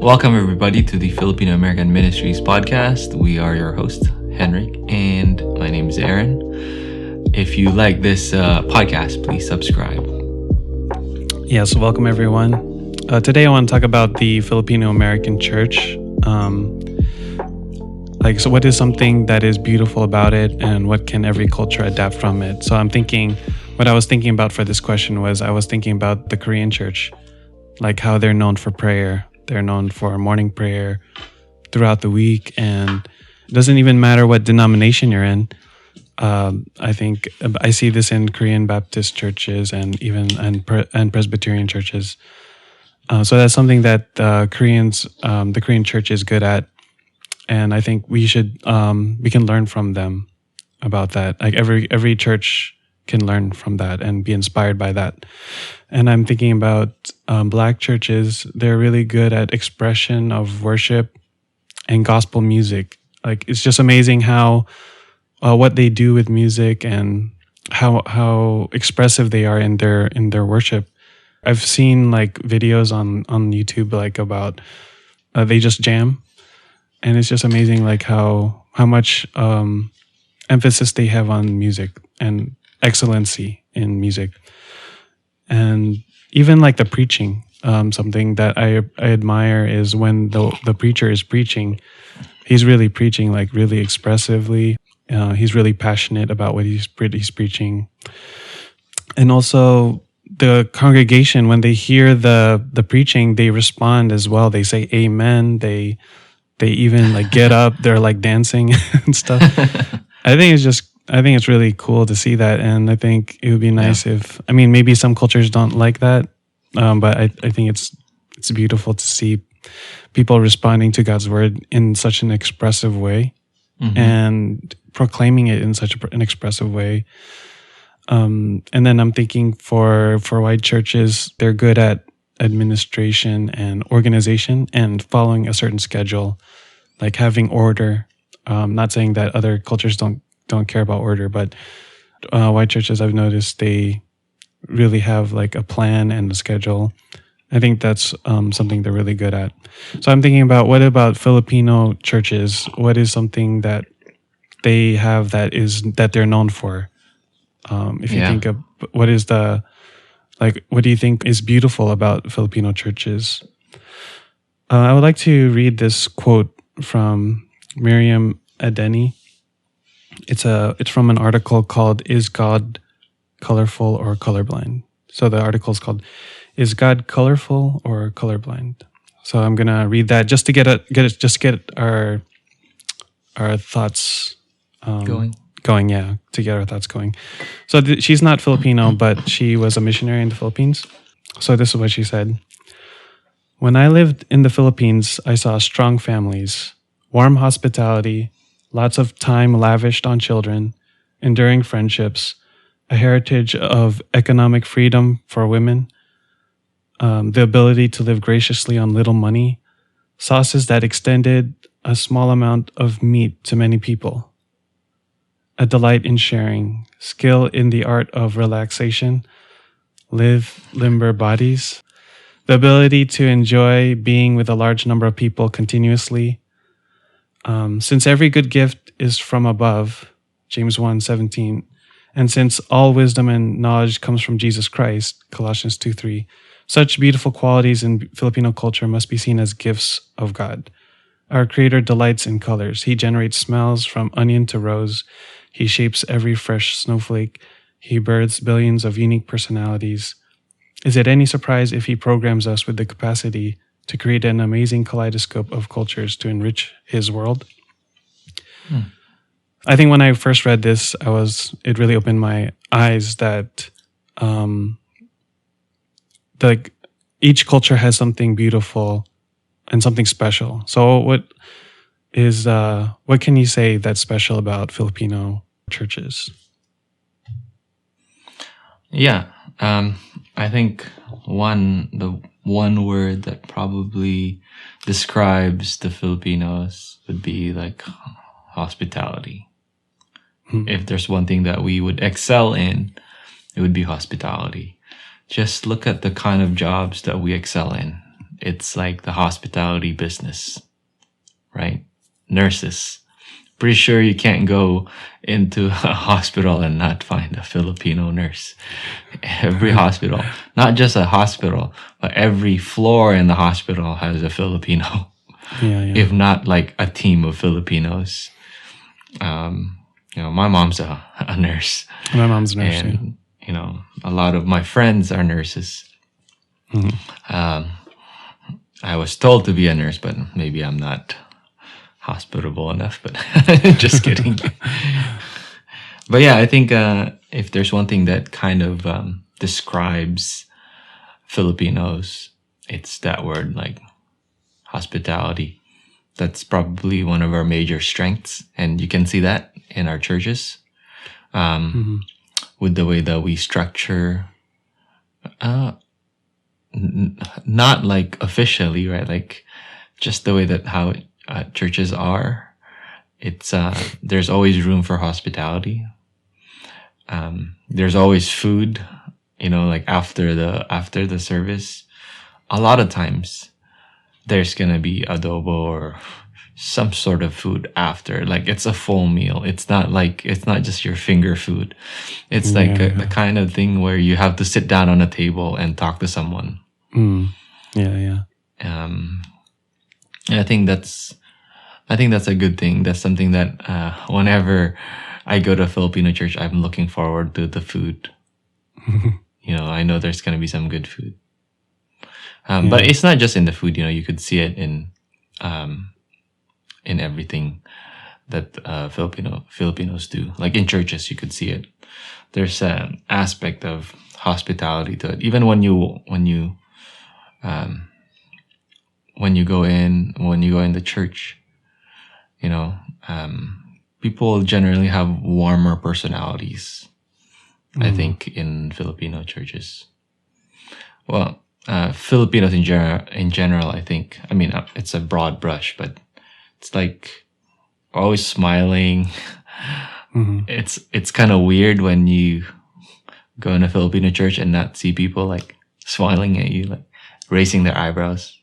Welcome everybody to the Filipino American Ministries podcast. We are your host, Henrik, and my name is Aaron. If you like this podcast, please subscribe. Yes, welcome everyone. Today I want to talk about the Filipino American church. So what is something that is beautiful about it, and what can every culture adapt from it? So what I was thinking about for this question was I was thinking about the Korean church, like how they're known for prayer. They're known for morning prayer throughout the week, and it doesn't even matter what denomination you're in. I think I see this in Korean Baptist churches and even and Presbyterian churches. So that's something that the Korean church is good at, and I think we can learn from them about that. Like every church can learn from that and be inspired by that. And I'm thinking about Black churches. They're really good at expression of worship and gospel music. Like it's just amazing how what they do with music and how expressive they are in their worship. I've seen like videos on YouTube like about they just jam, and it's just amazing like how much emphasis they have on music and excellency in music. And even like the preaching, something that I admire is when the preacher is preaching, he's really preaching like really expressively. He's really passionate about what he's preaching. And also the congregation, when they hear the preaching, they respond as well. They say amen. They even like get up, they're like dancing and stuff. I think it's really cool to see that, and I think it would be nice if maybe some cultures don't like that, but I think it's beautiful to see people responding to God's word in such an expressive way, and proclaiming it in such an expressive way. And then I'm thinking for white churches, they're good at administration and organization and following a certain schedule, like having order. Not saying that other cultures don't care about order, but white churches, I've noticed they really have like a plan and a schedule. I think that's something they're really good at. So I'm thinking about, what about Filipino churches? What is something that they have that they're known for? If you think of what do you think is beautiful about Filipino churches? I would like to read this quote from Miriam Adeny. It's from an article called "Is God Colorful or Colorblind?" So the article is called "Is God Colorful or Colorblind?" So I'm gonna read that just to get our thoughts going. To get our thoughts going. So she's not Filipino, but she was a missionary in the Philippines. So this is what she said: "When I lived in the Philippines, I saw strong families, warm hospitality, lots of time lavished on children, enduring friendships, a heritage of economic freedom for women, the ability to live graciously on little money, sauces that extended a small amount of meat to many people, a delight in sharing, skill in the art of relaxation, limber bodies, the ability to enjoy being with a large number of people continuously. Since every good gift is from above," James 1:17, "and since all wisdom and knowledge comes from Jesus Christ," Colossians 2:3, "such beautiful qualities in Filipino culture must be seen as gifts of God. Our Creator delights in colors. He generates smells from onion to rose. He shapes every fresh snowflake. He births billions of unique personalities. Is it any surprise if He programs us with the capacity to create an amazing kaleidoscope of cultures to enrich His world?" I think when I first read this, it really opened my eyes that each culture has something beautiful and something special. So what can you say that's special about Filipino churches? I think the one word that probably describes the Filipinos would be like hospitality. If there's one thing that we would excel in, it would be hospitality. Just look at the kind of jobs that we excel in. it's like the hospitality business, right? Nurses. Pretty sure you can't go into a hospital and not find a Filipino nurse. Every hospital, not just a hospital, but every floor in the hospital has a Filipino. If not like a team of Filipinos. My mom's a nurse. My mom's a nurse, and a lot of my friends are nurses. I was told to be a nurse, but maybe I'm not hospitable enough, but just kidding. But yeah, I think if there's one thing that kind of describes Filipinos, it's that word, like hospitality. That's probably one of our major strengths, and you can see that in our churches with the way that we structure, not like officially, right? Like just the way that how churches are. It's there's always room for hospitality. There's always food, like after the service. A lot of times there's gonna be adobo or some sort of food after. Like it's a full meal. It's not just your finger food. It's like the kind of thing where you have to sit down on a table and talk to someone. Yeah. And I think that's a good thing. That's something that whenever I go to a Filipino church, I'm looking forward to the food. I know there's gonna be some good food. But it's not just in the food. You could see it in everything that Filipinos do. Like in churches, you could see it. There's an aspect of hospitality to it. Even when you go in the church, people generally have warmer personalities. I think in Filipino churches. Well, Filipinos in general, I think. I mean, it's a broad brush, but it's like always smiling. It's kind of weird when you go in a Filipino church and not see people like smiling at you, like raising their eyebrows.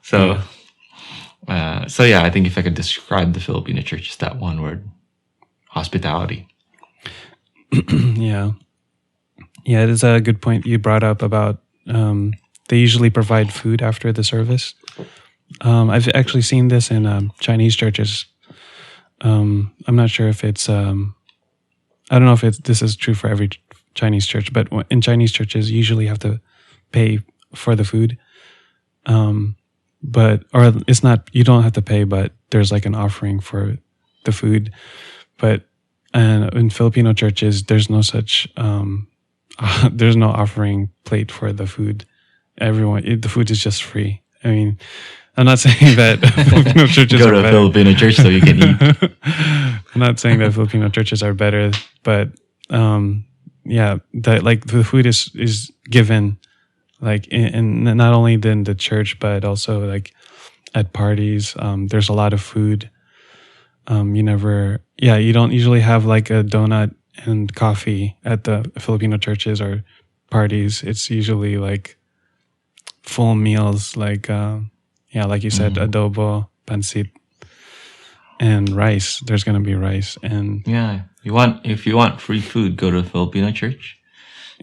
So yeah, I think if I could describe the Filipino church, it's that one word: hospitality. Yeah, it is a good point you brought up about they usually provide food after the service. I've actually seen this in Chinese churches. I'm not sure if it's I don't know if this is true for every Chinese church, but in Chinese churches you usually have to pay for the food. Or it's not, you don't have to pay, but there's like an offering for the food. But in Filipino churches, there's no such, there's no offering plate for the food. The food is just free. I mean, I'm not saying that Filipino churches go to a Filipino church so you can eat. I'm not saying that Filipino churches are better, but that like the food is given, like in not only in the church but also like at parties. There's a lot of food. You don't usually have like a donut and coffee at the Filipino churches or parties. It's usually like full meals, like like you said, adobo, pancit, and rice. There's gonna be rice, and if you want free food, go to a Filipino church.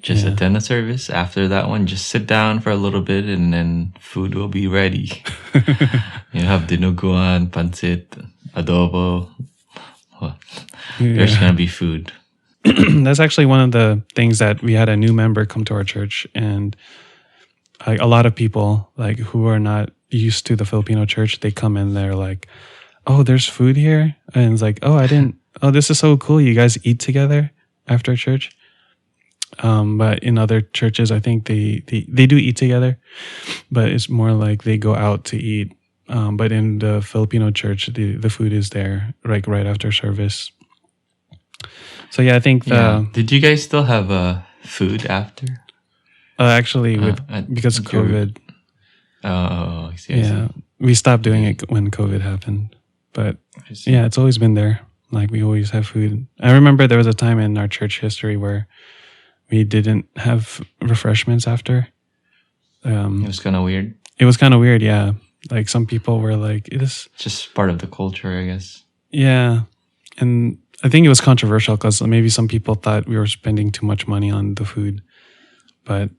Just attend the service. After that one, just sit down for a little bit, and then food will be ready. You have dinuguan, pancit, adobo. There's gonna be food. That's actually one of the things that we had a new member come to our church, and like a lot of people like who are not used to the Filipino church, they come in there like, oh, there's food here, and it's like, oh, this is so cool. You guys eat together after church. But in other churches, I think they do eat together, but it's more like they go out to eat. But in the Filipino church, the food is there like right after service. So yeah, I think Did you guys still have food after? Actually, because of COVID. I see. We stopped doing it when COVID happened. But yeah, it's always been there. Like we always have food. I remember there was a time in our church history where we didn't have refreshments after. It was kind of weird. It was kind of weird, yeah. Like some people were like, "It is Just part of the culture, I guess. yeah," and I think it was controversial because maybe some people thought we were spending too much money on the food, but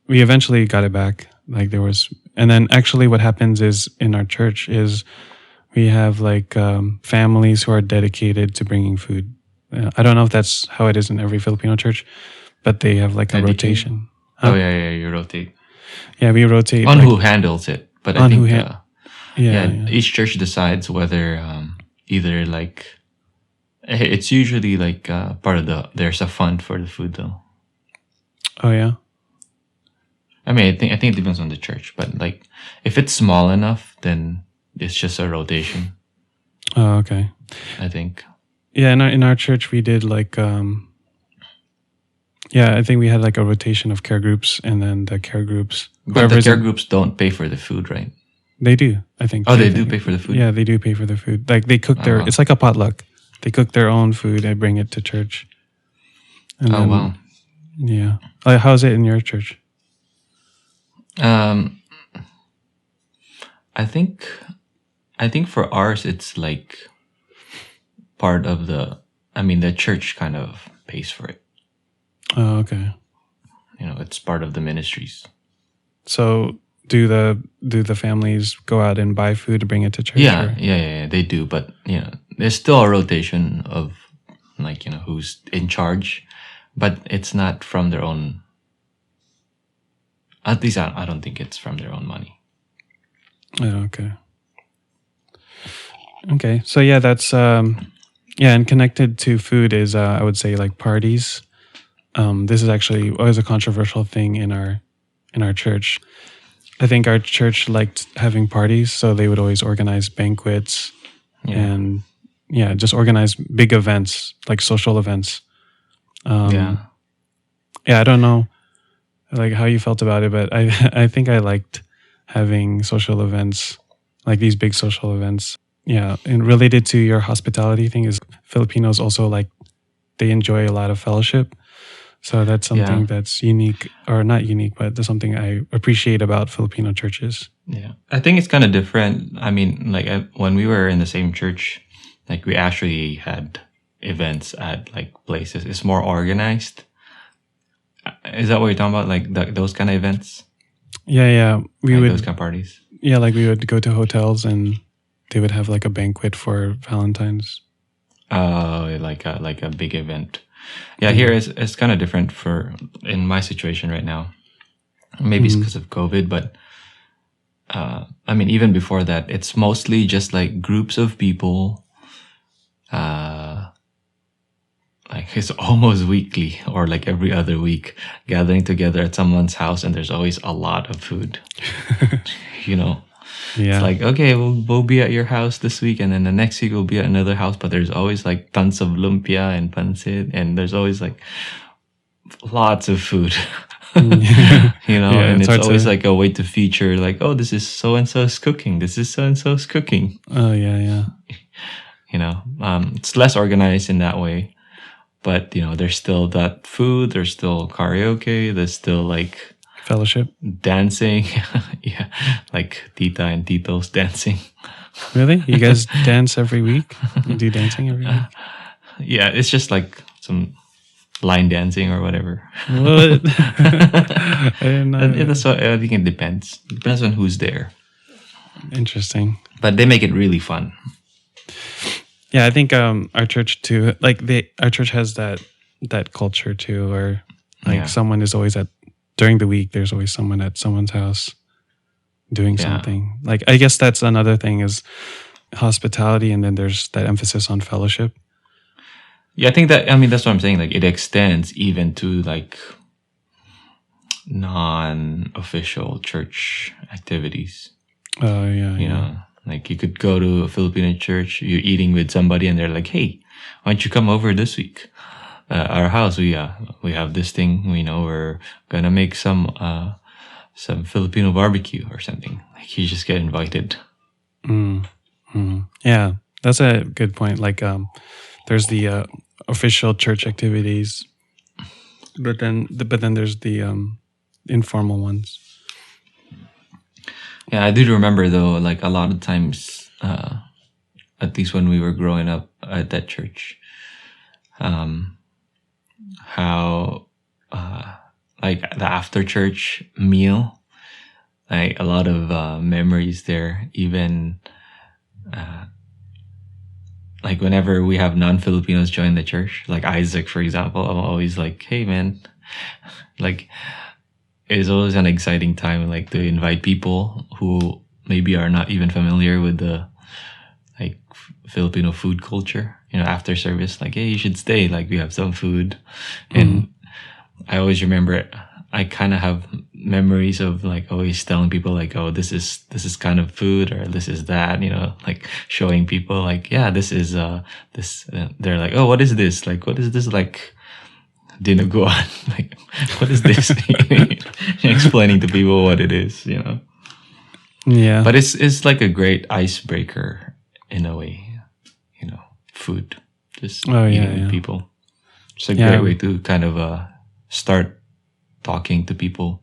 we eventually got it back. Like there was, and then actually what happens is in our church is we have like families who are dedicated to bringing food. I don't know if that's how it is in every Filipino church, but they have like a rotation. Oh yeah, you rotate Yeah, we rotate on like, who handles it. But I on think who yeah. each church decides whether either like it's usually like part of there's a fund for the food though. Oh yeah. I mean, I think it depends on the church, but like if it's small enough, then it's just a rotation. Oh okay. I think. Yeah, in our church we did like I think we had like a rotation of care groups, and then the care groups. But the care groups don't pay for the food, right? They do, I think. Oh, they do pay for the food? Yeah, they do pay for the food. Like they cook their. It's like a potluck. They cook their own food. They bring it to church. And then, wow. Yeah. Like, how's it in your church? I think for ours it's like part of the church kind of pays for it. Oh, okay. It's part of the ministries. So do the families go out and buy food to bring it to church? Yeah, they do. But there's still a rotation of like who's in charge, but it's not from their own. At least I don't think it's from their own money. Oh, okay. Okay, so yeah, that's and connected to food is I would say like parties. This is actually always a controversial thing in our church. I think our church liked having parties, so they would always organize banquets and just organize big events like social events. I don't know like how you felt about it, but I think I liked having social events, like these big social events. Yeah, and related to your hospitality thing is Filipinos also like they enjoy a lot of fellowship. So that's something that's unique, or not unique, but that's something I appreciate about Filipino churches. Yeah, I think it's kind of different. I mean, like when we were in the same church, like we actually had events at like places. It's more organized. Is that what you're talking about? Like those kind of events? Yeah. We would those kind of parties. Yeah, like we would go to hotels and they would have like a banquet for Valentine's. Oh, like a big event. Yeah, here it's kind of different in my situation right now. Maybe it's because of COVID, but even before that, it's mostly just like groups of people. Like it's almost weekly or like every other week gathering together at someone's house, and there's always a lot of food. Yeah. It's like, okay, we'll be at your house this week, and then the next week we'll be at another house, but there's always like tons of lumpia and pancit, and there's always like lots of food. And it's always like a way to feature like, oh, this is so and so's cooking, this is so and so's cooking. Oh yeah. It's less organized in that way, but there's still that food, there's still karaoke, there's still like fellowship, dancing. Yeah, like tita and titos dancing. Really? You guys dance every week? You do dancing every week? Yeah, it's just like some line dancing or whatever. What? I didn't know. So I think it depends. It depends on who's there. Interesting. But they make it really fun. Yeah, I think our church too. Like our church has that culture too, where like someone is always during the week. There's always someone at someone's house doing something. Like I guess that's another thing is hospitality, and then there's that emphasis on fellowship. Yeah, I think that's what I'm saying. Like it extends even to like non-official church activities. Oh yeah. Like you could go to a Filipino church, you're eating with somebody, and they're like, "Hey, why don't you come over this week? Our house, we have this thing. We're gonna make some Filipino barbecue or something." Like you just get invited. Yeah, that's a good point. Like there's the official church activities, But then there's the informal ones. Yeah, I do remember though, like a lot of times, at least when we were growing up at that church, how like the after church meal, like a lot of memories there. Even like whenever we have non-Filipinos join the church, like Isaac, for example, I'm always like, hey man, like it's always an exciting time, like to invite people who maybe are not even familiar with the like Filipino food culture, after service, like, hey, you should stay, like we have some food. And I always remember, I kind of have memories of like always telling people like, oh, this is kind of food, or this is that, like showing people like, yeah, this is this. They're like, oh, what is this? Like, what is this? Like, dinuguan. Like, what is this? Explaining to people what it is, Yeah. But it's like a great icebreaker in a way, food. Just eating with people. It's a great way to kind of start talking to people.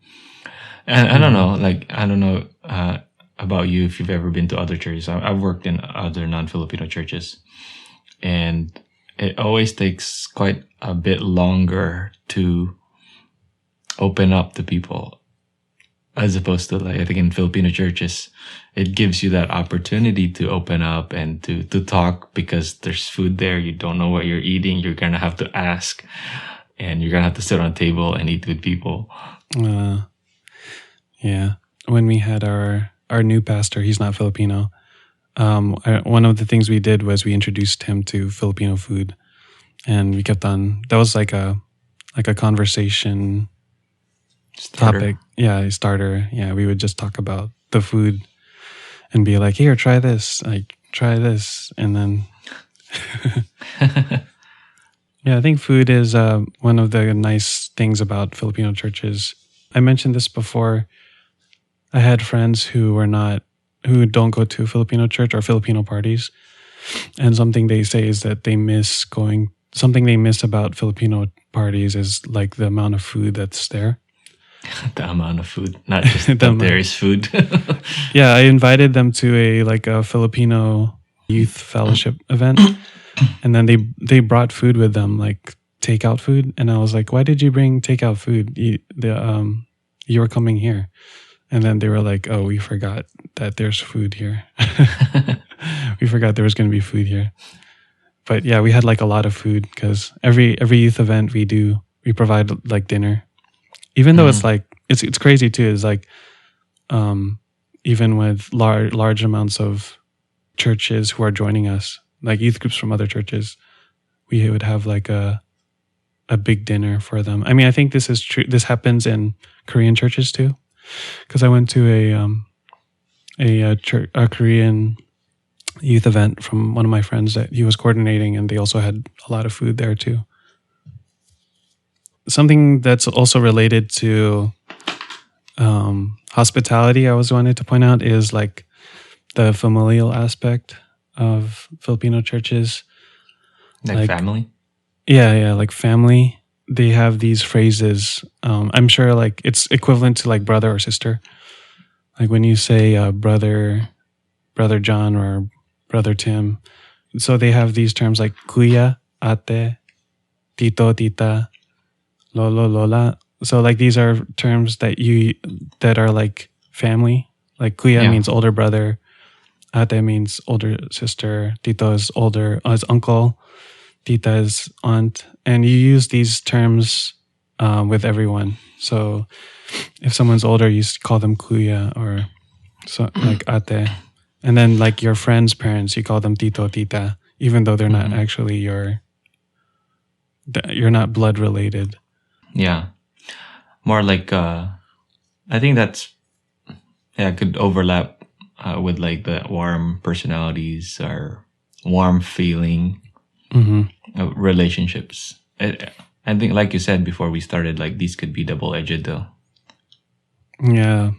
And I don't know, like, I don't know about you if you've ever been to other churches. I've worked in other non-Filipino churches, and it always takes quite a bit longer to open up to people, as opposed to, like, I think in Filipino churches, it gives you that opportunity to open up and to talk, because there's food there. You don't know what you're eating. You're going to have to ask, and you're going to have to sit on a table and eat with people. Yeah. When we had our new pastor, he's not Filipino. One of the things we did was we introduced him to Filipino food, and we kept on, that was like a conversation topic. Yeah, a starter. Yeah, we would just talk about the food and be like, here, try this. Like, try this. And then, yeah, I think food is one of the nice things about Filipino churches. I mentioned this before. I had friends who don't go to a Filipino church or Filipino parties. And something they say is that something they miss about Filipino parties is like the amount of food that's there. The amount of food, not just that there is food. Yeah, I invited them to a Filipino youth fellowship event, and then they brought food with them, like takeout food, and I was like, "Why did you bring takeout food? You were coming here." And then they were like, "Oh, we forgot that there's food here. We forgot there was going to be food here." But yeah, we had like a lot of food, because every youth event we provide like dinner. Even though it's like, it's crazy too. It's like, even with large amounts of churches who are joining us, like youth groups from other churches, we would have like a big dinner for them. I mean, I think this is true. This happens in Korean churches too, because I went to a Korean youth event from one of my friends that he was coordinating, and they also had a lot of food there too. Something that's also related to hospitality, I was wanted to point out, is like the familial aspect of Filipino churches. Like family? Yeah, like family. They have these phrases. I'm sure like it's equivalent to like brother or sister. Like when you say brother John or brother Tim. So they have these terms like kuya, ate, tito, tita, lolo, lola. So like these are terms that are like family. Like kuya means older brother, ate means older sister, tito is uncle, tita is aunt, and you use these terms with everyone. So if someone's older, you call them kuya or so like ate, and then like your friend's parents, you call them tito, tita, even though they're not actually you're not blood related. Yeah. More like, I think that's, could overlap with like the warm personalities or warm feeling relationships. I think, like you said before we started, like these could be double-edged though. Yeah.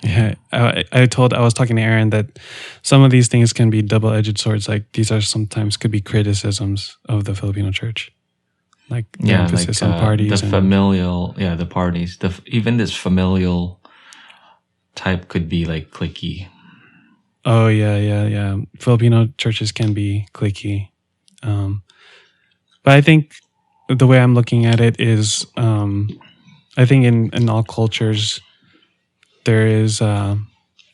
I was talking to Aaron that some of these things can be double-edged swords. Like these are sometimes could be criticisms of the Filipino church. like the emphasis on parties the familial, the parties. Even this familial type could be like cliquey. Oh yeah. Filipino churches can be cliquey, but I think the way I'm looking at it is, I think in all cultures there is, I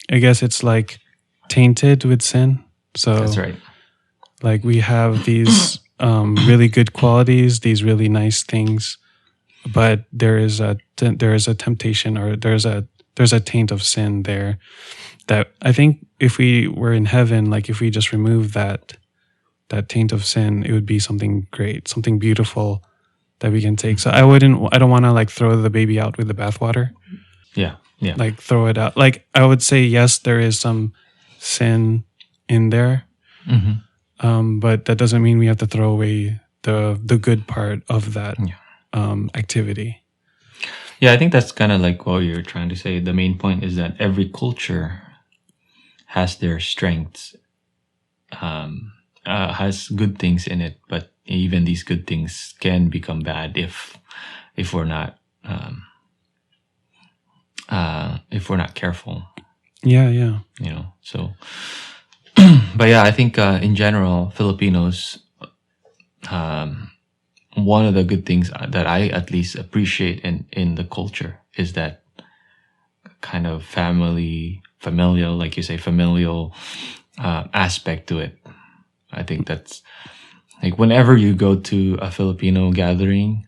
guess it's like tainted with sin. So That's right. Like we have these really good qualities, these really nice things, but there is a temptation, or there's a taint of sin there. That I think if we were in heaven, like if we just remove that taint of sin, it would be something great, something beautiful that we can take. So I don't want to like throw the baby out with the bathwater. Yeah. Like throw it out. Like I would say, yes, there is some sin in there, but that doesn't mean we have to throw away the good part of that activity. Yeah, I think that's kind of like what you're trying to say. The main point is that every culture has their strengths, has good things in it, but even these good things can become bad if we're not careful. Yeah. So but yeah, I think in general, Filipinos, one of the good things that I at least appreciate in the culture is that kind of familial, like you say, familial aspect to it. I think that's like whenever you go to a Filipino gathering,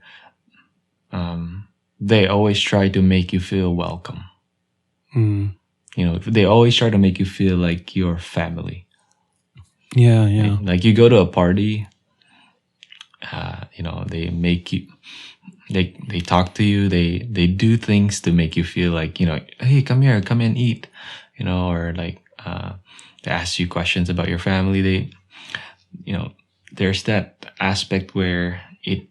they always try to make you feel welcome. They always try to make you feel like you're family. Yeah. Like you go to a party, they make you, they talk to you, they do things to make you feel like, hey, come here, come and eat, or like they ask you questions about your family. They, there's that aspect where it's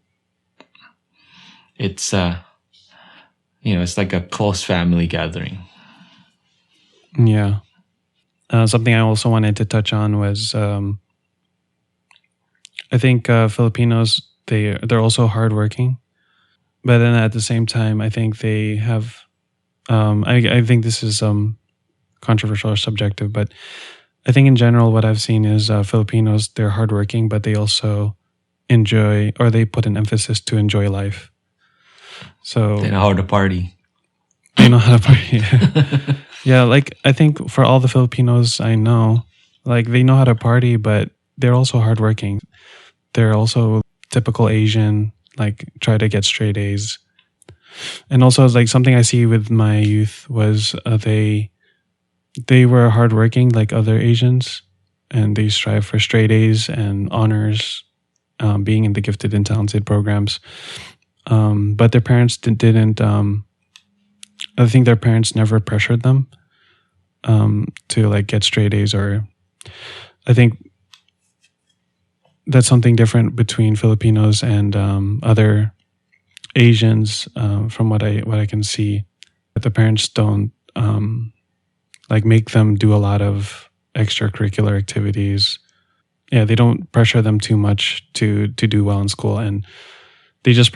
it's like a close family gathering. Yeah. Something I also wanted to touch on was, I think Filipinos, they're also hardworking, but then at the same time, I think they have, I think this is controversial or subjective, but I think in general, what I've seen is Filipinos, they're hardworking, but they also enjoy, or they put an emphasis to enjoy life. So they know how to party. They know how to party. Yeah, like I think for all the Filipinos I know, like they know how to party, but they're also hardworking. They're also typical Asian, like try to get straight A's. And also like something I see with my youth was they were hardworking like other Asians, and they strive for straight A's and honors, being in the gifted and talented programs. But their parents didn't. I think their parents never pressured them to like get straight A's, or I think that's something different between Filipinos and other Asians, from what I can see. That the parents don't like make them do a lot of extracurricular activities. Yeah, they don't pressure them too much to do well in school, and they just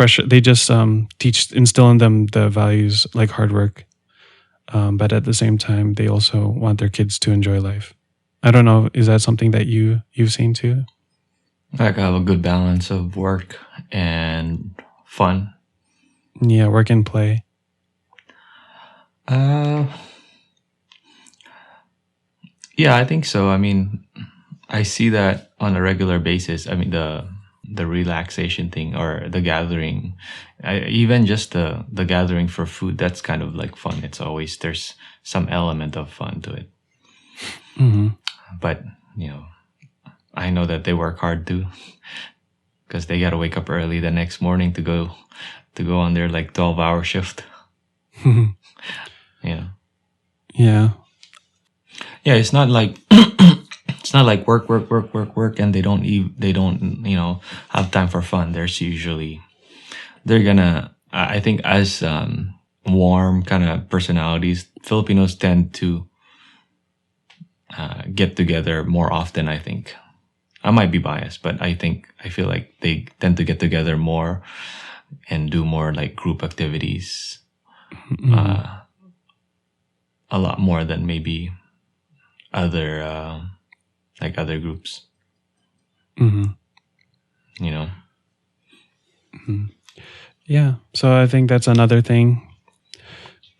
instill in them the values like hard work. But at the same time, they also want their kids to enjoy life. I don't know, is that something that you've seen too? Like have a good balance of work and fun. Yeah, work and play. Yeah, I think so. I mean, I see that on a regular basis. I mean, the relaxation thing or the gathering, even just the gathering for food, that's kind of like fun. It's always, there's some element of fun to it. But, I know that they work hard too, because they got to wake up early the next morning to go on their like 12-hour shift. Yeah. Yeah, it's not like it's not like work, and they don't have time for fun. There's usually they're gonna. I think as warm kind of personalities, Filipinos tend to get together more often. I think I might be biased, but I feel like they tend to get together more and do more like group activities, a lot more than maybe other other groups. Mm-hmm. You know. Mm-hmm. Yeah. So I think that's another thing.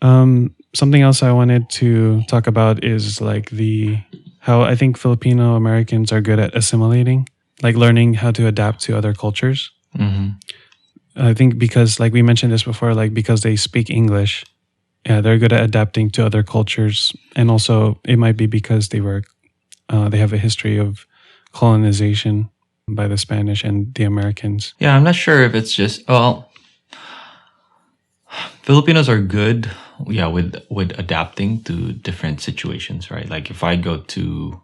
Something else I wanted to talk about is like how I think Filipino Americans are good at assimilating, like learning how to adapt to other cultures. Mm-hmm. I think because, like we mentioned this before, like because they speak English, yeah, they're good at adapting to other cultures, and also it might be because they have a history of colonization by the Spanish and the Americans. Yeah, I'm not sure if it's just Filipinos are good, yeah, with adapting to different situations, right? Like if I go to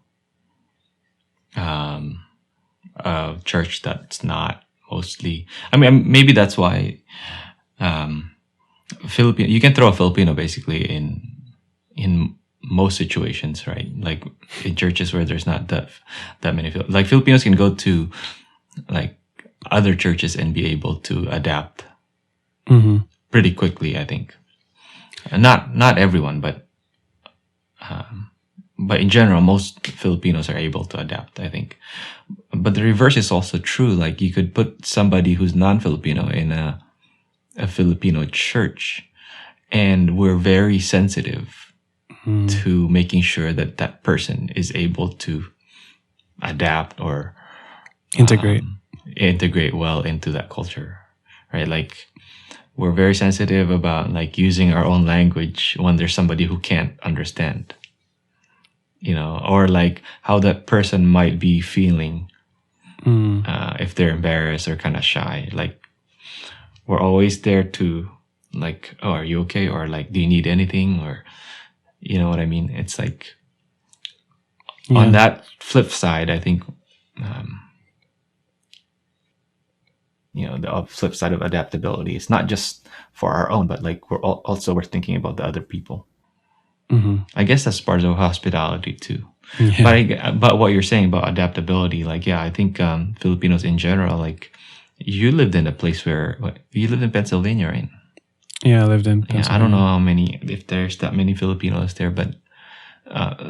a church that's not mostly, I mean, maybe that's why Filipino, you can throw a Filipino basically in most situations, right? Like in churches where there's not that many like Filipinos can go to like other churches and be able to adapt pretty quickly, I think. Not everyone, but in general, most Filipinos are able to adapt, I think. But the reverse is also true. Like you could put somebody who's non-Filipino in a Filipino church, and we're very sensitive to making sure that that person is able to adapt or integrate well into that culture, right? Like we're very sensitive about like using our own language when there's somebody who can't understand, you know, or like how that person might be feeling if they're embarrassed or kind of shy. Like we're always there to like, oh, are you okay? Or like, do you need anything? Or, you know what I mean? It's like on that flip side, I think, you know, the flip side of adaptability is not just for our own, but like we're thinking about the other people. I guess that's part of hospitality too. But what you're saying about adaptability, like, yeah, I think Filipinos in general, like you lived in a place where you lived in Pennsylvania, right? Yeah, I lived in Pennsylvania. Yeah, I don't know if there's that many Filipinos there, but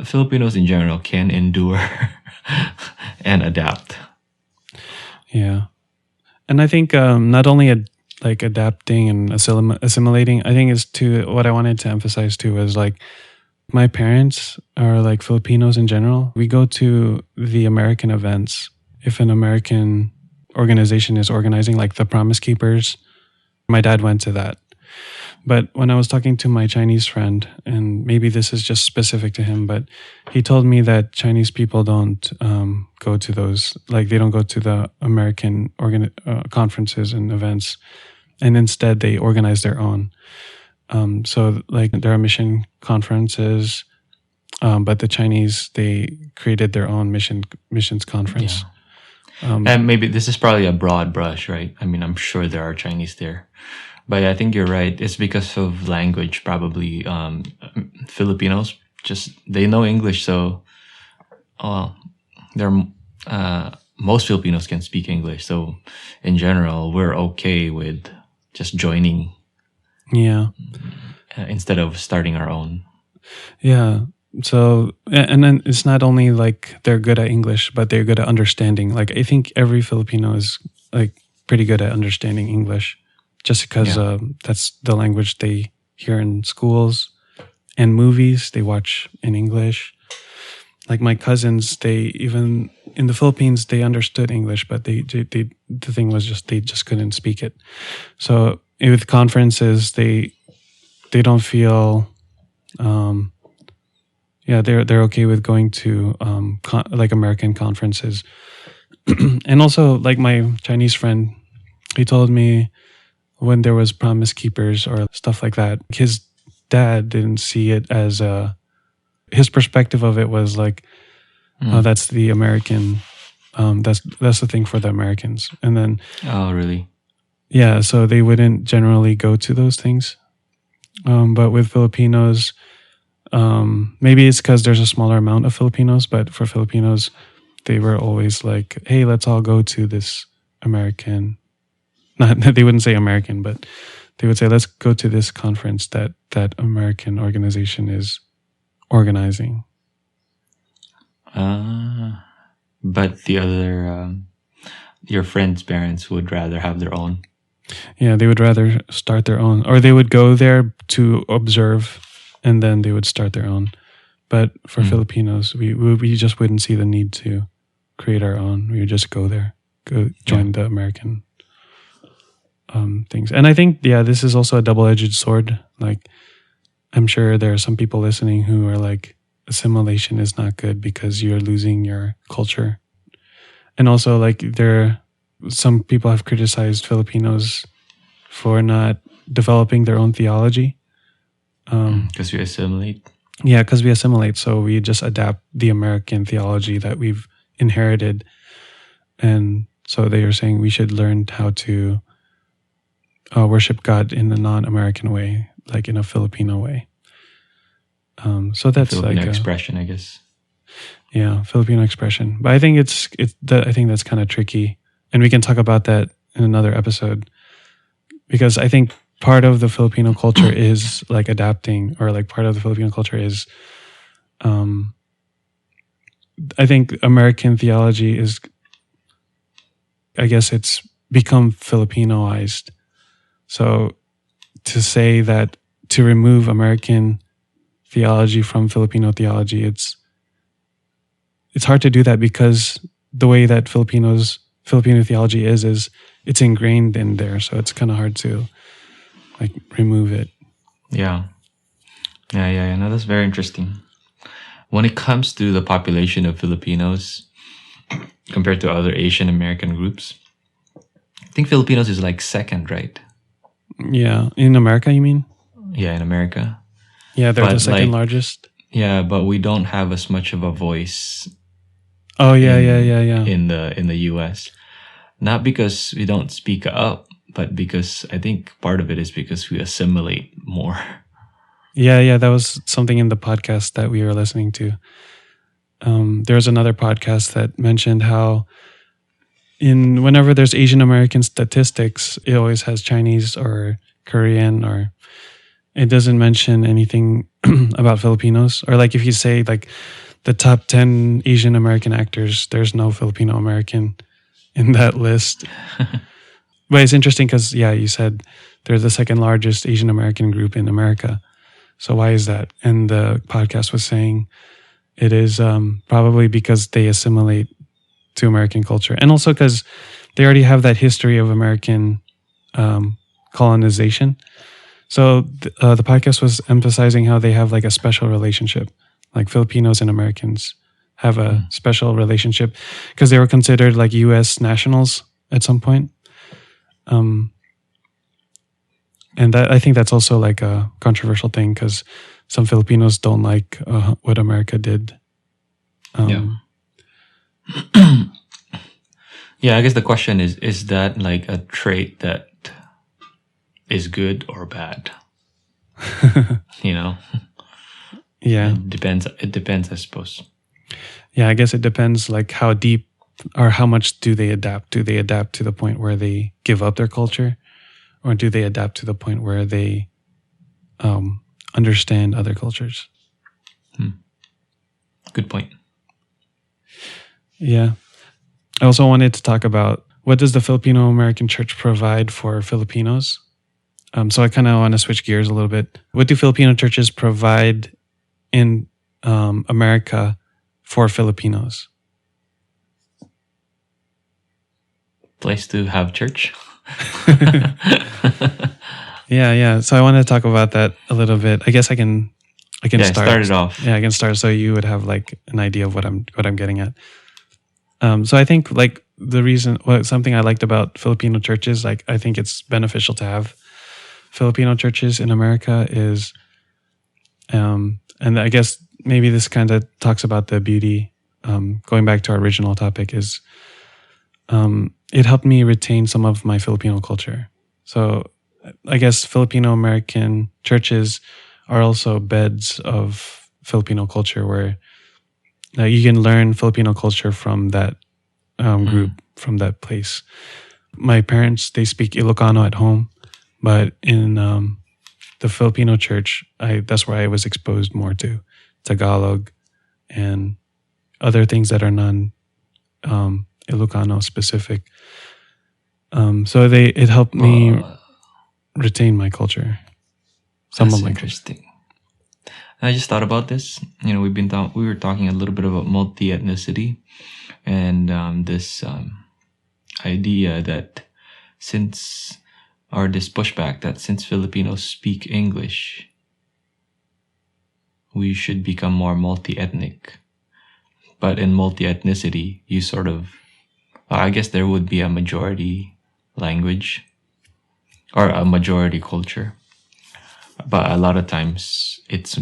Filipinos in general can endure and adapt. Yeah. And I think not only like adapting and assimilating, I think is what I wanted to emphasize too is like my parents are like Filipinos in general. We go to the American events. If an American organization is organizing like the Promise Keepers, my dad went to that. But when I was talking to my Chinese friend, and maybe this is just specific to him, but he told me that Chinese people don't go to those, like they don't go to the American conferences and events, and instead they organize their own. So like there are mission conferences, but the Chinese, they created their own missions conference. Yeah. And maybe this is probably a broad brush, right? I mean, I'm sure there are Chinese there. But I think you're right. It's because of language, probably. Filipinos they know English, so most Filipinos can speak English. So in general, we're okay with just joining. Yeah. Instead of starting our own. Yeah. So, and then it's not only like they're good at English, but they're good at understanding. Like I think every Filipino is like pretty good at understanding English. Just because that's the language they hear in schools and movies they watch in English. Like my cousins, they even in the Philippines they understood English, but the thing was they just couldn't speak it. So with conferences, they don't feel, they're okay with going to like American conferences, and also like my Chinese friend, he told me. When there was Promise Keepers or stuff like that, his dad didn't see it as his perspective of it was like, oh, that's the American, that's the thing for the Americans. And then, oh, really? Yeah, so they wouldn't generally go to those things. But with Filipinos, maybe it's because there's a smaller amount of Filipinos, but for Filipinos, they were always like, hey, let's all go to this American, not they wouldn't say American, but they would say, let's go to this conference that American organization is organizing. But the other, your friends' parents would rather have their own. Yeah, they would rather start their own, or they would go there to observe, and then they would start their own. But for Filipinos, we just wouldn't see the need to create our own. We would just go there, go join the American things. And I think, this is also a double-edged sword. Like, I'm sure there are some people listening who are like, assimilation is not good because you're losing your culture. And also, like, some people have criticized Filipinos for not developing their own theology. Because we assimilate. Yeah, because we assimilate. So we just adapt the American theology that we've inherited. And so they are saying we should learn how to worship God in a non-American way, like in a Filipino way. So that's Filipino like expression, I guess. Yeah, Filipino expression. But I think I think that's kind of tricky, and we can talk about that in another episode, because I think part of the Filipino culture is like adapting, or like part of the Filipino culture is, I think American theology is, I guess it's become Filipinoized. So to say that to remove American theology from Filipino theology, it's hard to do that, because the way that Filipino theology is it's ingrained in there. So it's kind of hard to like remove it. Yeah. No, that's very interesting. When it comes to the population of Filipinos compared to other Asian American groups, I think Filipinos is like second, right? Yeah. In America, you mean? Yeah, in America. Yeah, they're But the second like, largest. Yeah, but we don't have as much of a voice. Oh yeah. In the US. Not because we don't speak up, but because I think part of it is because we assimilate more. Yeah, that was something in the podcast that we were listening to. There was another podcast that mentioned how whenever there's Asian American statistics, it always has Chinese or Korean, or it doesn't mention anything about Filipinos. Or like if you say like the top 10 Asian American actors, there's no Filipino American in that list. But it's interesting because, you said they're the second largest Asian American group in America. So why is that? And the podcast was saying it is probably because they assimilate to American culture. And also because they already have that history of American colonization. So the podcast was emphasizing how they have like a special relationship, like Filipinos and Americans have a special relationship because they were considered like U.S. nationals at some point. And that, I think that's also like a controversial thing because some Filipinos don't like what America did. Yeah, I guess the question is that like a trait that is good or bad? You know? Yeah. It depends, I suppose. Yeah, I guess it depends like how deep or how much do they adapt? Do they adapt to the point where they give up their culture? Or do they adapt to the point where they understand other cultures? Good point. Yeah. I also wanted to talk about what does the Filipino American Church provide for Filipinos? So I kind of want to switch gears a little bit. What do Filipino churches provide in America for Filipinos? Place to have church. Yeah. So I want to talk about that a little bit. I guess I can start it off. Yeah, I can start so you would have like an idea of what I'm getting at. So I think like something I liked about Filipino churches, like I think it's beneficial to have Filipino churches in America is, and I guess maybe this kind of talks about the beauty, going back to our original topic is, it helped me retain some of my Filipino culture. So I guess Filipino American churches are also beds of Filipino culture where You can learn Filipino culture from that group, from that place. My parents, they speak Ilocano at home, but in the Filipino church, that's where I was exposed more to Tagalog and other things that are non Ilocano specific. So it helped me retain my culture. That's interesting. I just thought about this. We were talking a little bit about multi-ethnicity and this idea that this pushback that since Filipinos speak English, we should become more multi-ethnic. But in multi-ethnicity, I guess there would be a majority language or a majority culture. But a lot of times it's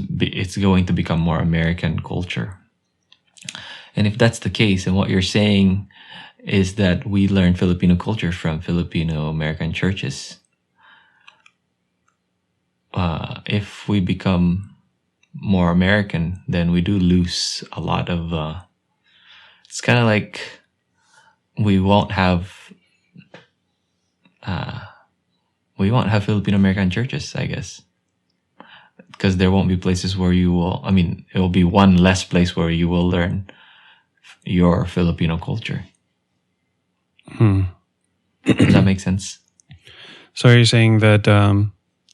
going to become more American culture. And if that's the case, and what you're saying is that we learn Filipino culture from Filipino American churches, if we become more American, then we do lose a lot of... it's kind of like we won't have Filipino American churches, I guess. Because there won't be places where it will be one less place where you will learn your Filipino culture. Does that make sense? So are you saying that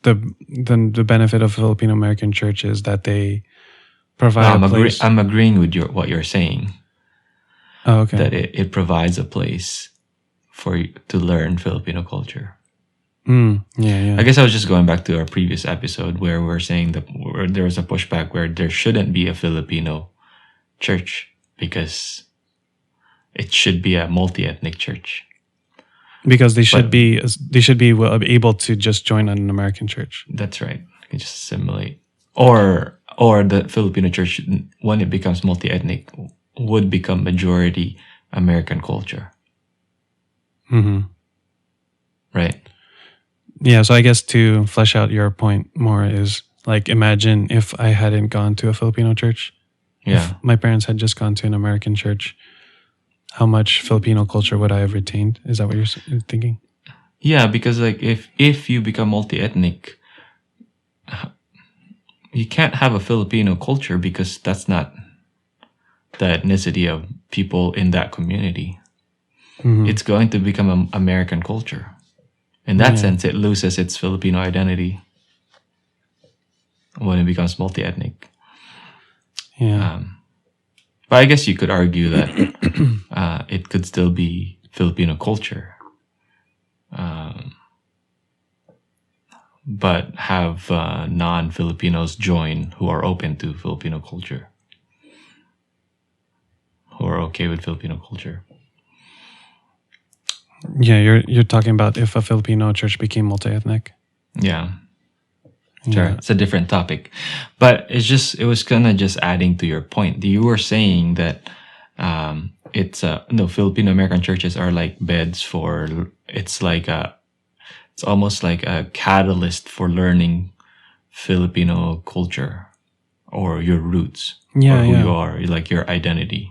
the benefit of Filipino American church is that they provide a place? I'm agreeing with what you're saying. Oh, okay. That it provides a place for you to learn Filipino culture. Yeah. I guess I was just going back to our previous episode where we're saying that there was a pushback where there shouldn't be a Filipino church because it should be a multi-ethnic church. Because they should be able to just join an American church. That's right. You can just assimilate. Or the Filipino church, when it becomes multi-ethnic, would become majority American culture. Right. Yeah, so I guess to flesh out your point more is like, imagine if I hadn't gone to a Filipino church. Yeah. If my parents had just gone to an American church, how much Filipino culture would I have retained? Is that what you're thinking? Yeah, because like if you become multi-ethnic, you can't have a Filipino culture because that's not the ethnicity of people in that community. It's going to become an American culture. In that sense, it loses its Filipino identity when it becomes multi-ethnic. Yeah. But I guess you could argue that it could still be Filipino culture, but have non-Filipinos join who are open to Filipino culture, who are okay with Filipino culture. Yeah, you're talking about if a Filipino church became multi-ethnic. Yeah. Sure. It's a different topic. But it was kind of just adding to your point. You were saying that Filipino American churches are like beds it's almost like a catalyst for learning Filipino culture or your roots or who you are, like your identity.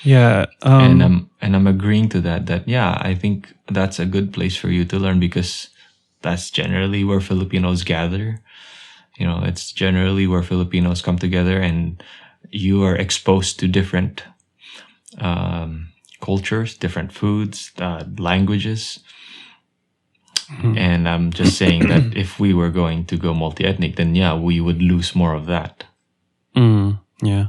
Yeah. And I'm agreeing to that I think that's a good place for you to learn because that's generally where Filipinos gather. It's generally where Filipinos come together and you are exposed to different cultures, different foods, languages. And I'm just saying that if we were going to go multi-ethnic, then we would lose more of that. Yeah.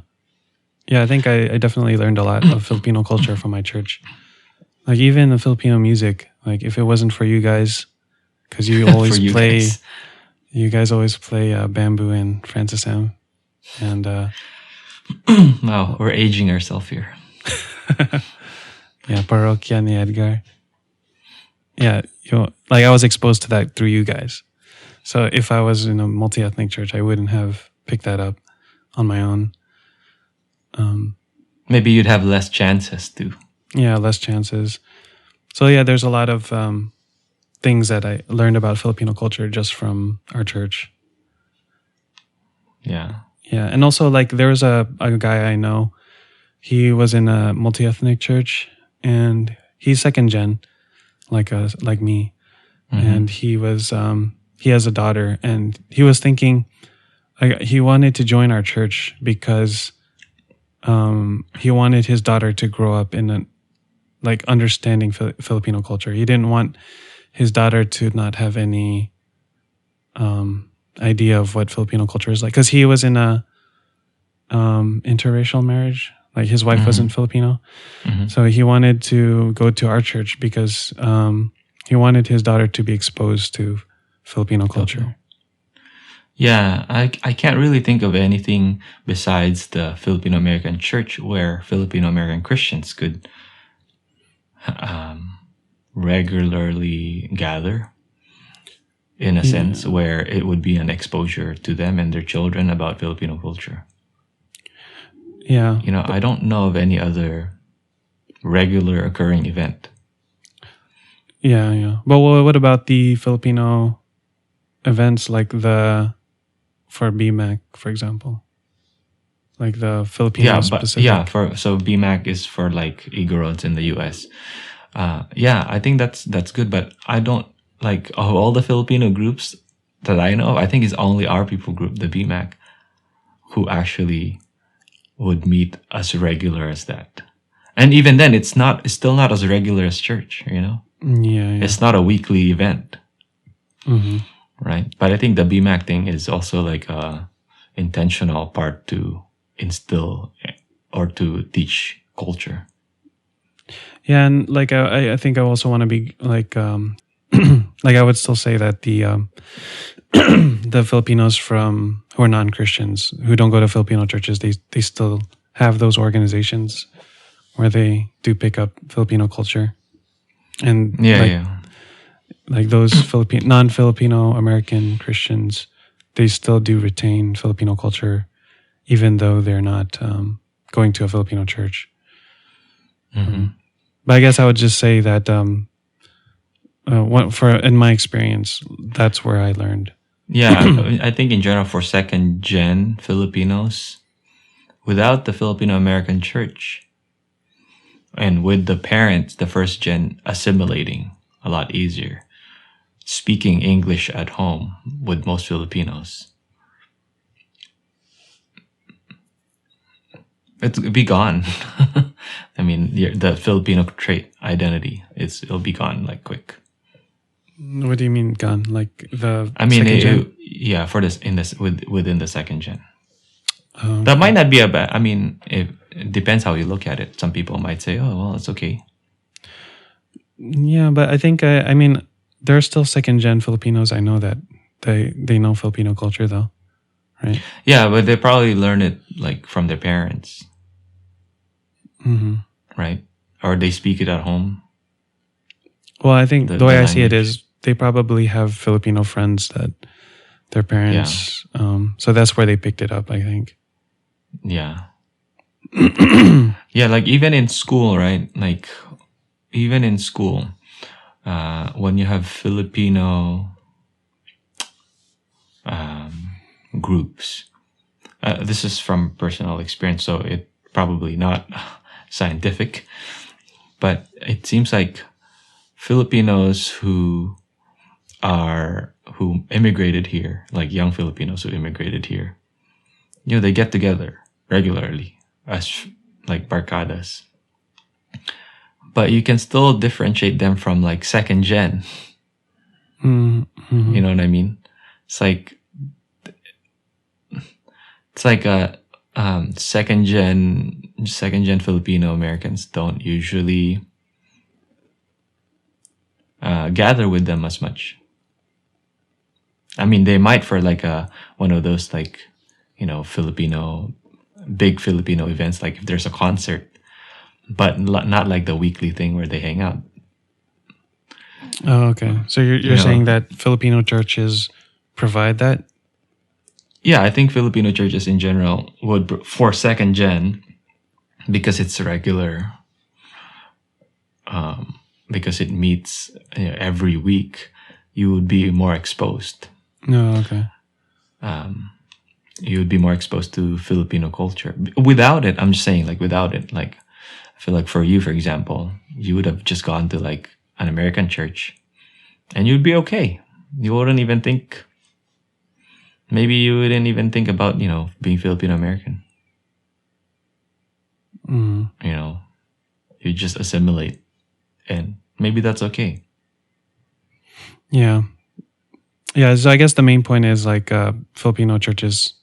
Yeah, I think I definitely learned a lot of Filipino culture from my church. Like even the Filipino music, like if it wasn't for you guys, because you always you guys always play Bamboo and Francis M. And wow, we're aging ourselves here. Yeah, Parokya ni Edgar. Yeah, like I was exposed to that through you guys. So if I was in a multi-ethnic church, I wouldn't have picked that up on my own. Maybe you'd have less chances to. Yeah, less chances. So yeah, there's a lot of things that I learned about Filipino culture just from our church. Yeah. Yeah, and also like there was a guy I know he was in a multi-ethnic church, and he's second gen, like me, and he has a daughter, and he was thinking, he wanted to join our church because he wanted his daughter to grow up in understanding Filipino culture. He didn't want his daughter to not have any idea of what Filipino culture is like, because he was in a interracial marriage. Like his wife wasn't Filipino, so he wanted to go to our church because he wanted his daughter to be exposed to Filipino culture. Yeah, I can't really think of anything besides the Filipino American church where Filipino American Christians could regularly gather, in a sense, where it would be an exposure to them and their children about Filipino culture. Yeah. I don't know of any other regular occurring event. Yeah. But what about the Filipino events like for BMAC, for example? Like the Filipino specific. So BMAC is for like Igorots in the US. I think that's good, but I don't like of all the Filipino groups that I know of, I think it's only our people group, the BMAC, who actually would meet as regular as that. And even then, it's still not as regular as church, Yeah. It's not a weekly event. Right? But I think the BMAC thing is also like a intentional part to instill or to teach culture. Yeah, and like I think I also want to be like like I would still say that the the Filipinos who are non-Christians, who don't go to Filipino churches, they still have those organizations where they do pick up Filipino culture. And like those non-Filipino American Christians, they still do retain Filipino culture, even though they're not going to a Filipino church. But I guess I would just say that in my experience, that's where I learned. Yeah, I think in general for second gen Filipinos, without the Filipino American church, and with the parents, the first gen assimilating a lot easier, speaking English at home with most Filipinos, it'll be gone. I mean, the Filipino trait identity it'll be gone like quick. What do you mean gone? Like the second gen? For within the second gen. Okay. That might not be a bad. I mean, it depends how you look at it. Some people might say, "Oh, well, it's okay." Yeah, but I think I mean there are still second gen Filipinos. I know that they know Filipino culture though, right? Yeah, but they probably learn it like from their parents, right? Or they speak it at home. Well, I think the way I see it is they probably have Filipino friends that their parents. So that's where they picked it up, I think. Yeah. Yeah, like even in school, right? Like even in school, when you have Filipino groups, this is from personal experience, so it probably not scientific, but it seems like Filipinos who immigrated here, like young Filipinos who immigrated here, they get together regularly as like barcadas. But you can still differentiate them from like second gen. You know what I mean? It's like a second gen Filipino Americans don't usually gather with them as much. I mean, they might for like one of those like big Filipino events, like if there's a concert, but not like the weekly thing where they hang out. Oh, okay. So you're saying that Filipino churches provide that? Yeah, I think Filipino churches in general would, for second gen, because it's regular, because it meets every week, you would be more exposed. Oh, okay. you would be more exposed to Filipino culture. Without it, I'm just saying, like, without it, like, I feel like for you, for example, you would have just gone to like an American church and you'd be okay. You wouldn't even think, maybe you wouldn't even think about, being Filipino American. Mm. You just assimilate, and maybe that's okay. Yeah. Yeah. So I guess the main point is like Filipino churches,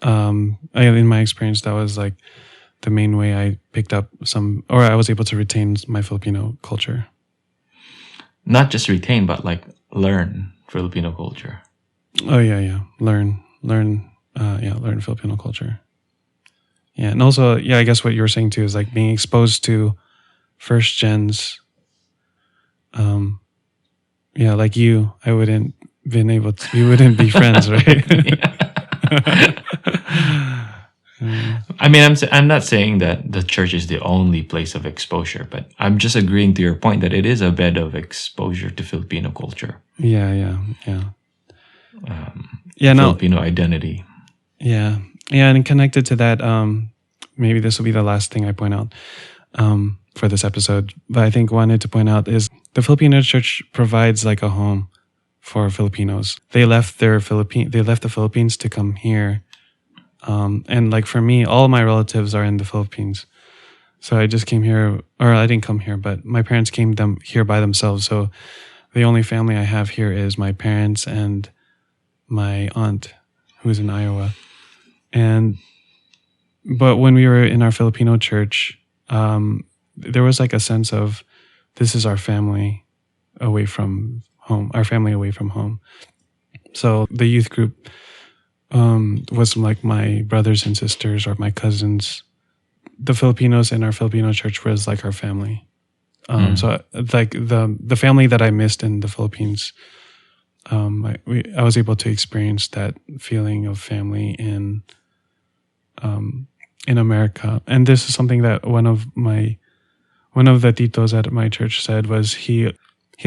in my experience, that was like the main way I picked up I was able to retain my Filipino culture. Not just retain, but like learn Filipino culture. Oh yeah. Learn Filipino culture. Yeah. And also, I guess what you were saying too is like being exposed to first gens. Like you, I wouldn't been able to, we wouldn't be friends, right? I mean, I'm not saying that the church is the only place of exposure, but I'm just agreeing to your point that it is a bed of exposure to Filipino culture. Yeah. Filipino identity. Yeah, and connected to that, maybe this will be the last thing I point out for this episode. But I think wanted to point out is the Filipino church provides like a home for Filipinos. They left the Philippines to come here. And like for me, all my relatives are in the Philippines. So I just came here, or I didn't come here, but my parents came here by themselves. So the only family I have here is my parents and my aunt, who's in Iowa. But when we were in our Filipino church, there was like a sense of, this is our family away from home, our family away from home. So the youth group was like my brothers and sisters or my cousins. The Filipinos in our Filipino church was like our family. So like the family that I missed in the Philippines, I was able to experience that feeling of family in America. And this is something that one of the titos at my church said was they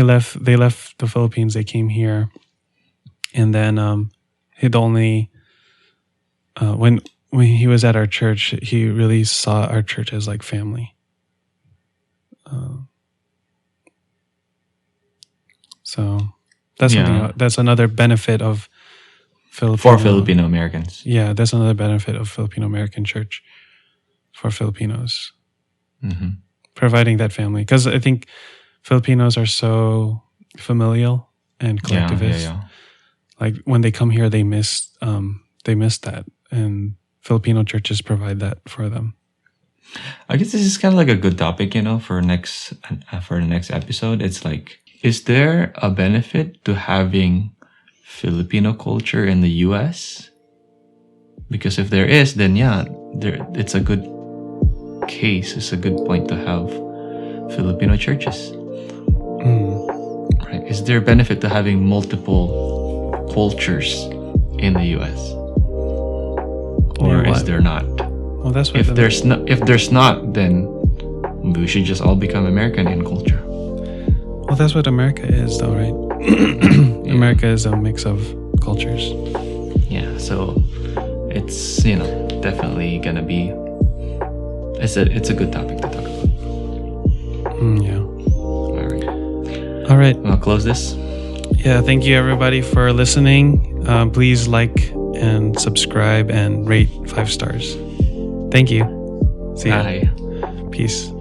left the Philippines, they came here, and then he'd only when he was at our church, he really saw our church as like family. So that's something. That's another benefit of for Filipino Americans. Yeah, that's another benefit of Filipino American church for Filipinos, providing that family. Because I think Filipinos are so familial and collectivist. Yeah. Like when they come here, they miss that, and Filipino churches provide that for them. I guess this is kind of like a good topic, for the next episode. It's like, is there a benefit to having Filipino culture in the U.S.? Because if there is, then it's a good case. It's a good point to have Filipino churches. Right? Is there a benefit to having multiple cultures in the U.S.? Or is there not? Well, that's what if there's not, then we should just all become American in culture. Well, that's what America is, though, right? America is a mix of cultures. Yeah, so it's definitely gonna be. It's a good topic to talk about. Yeah. All right. I'll close this. Yeah. Thank you, everybody, for listening. Please like and subscribe and rate 5 stars. Thank you. See ya. Bye. Peace.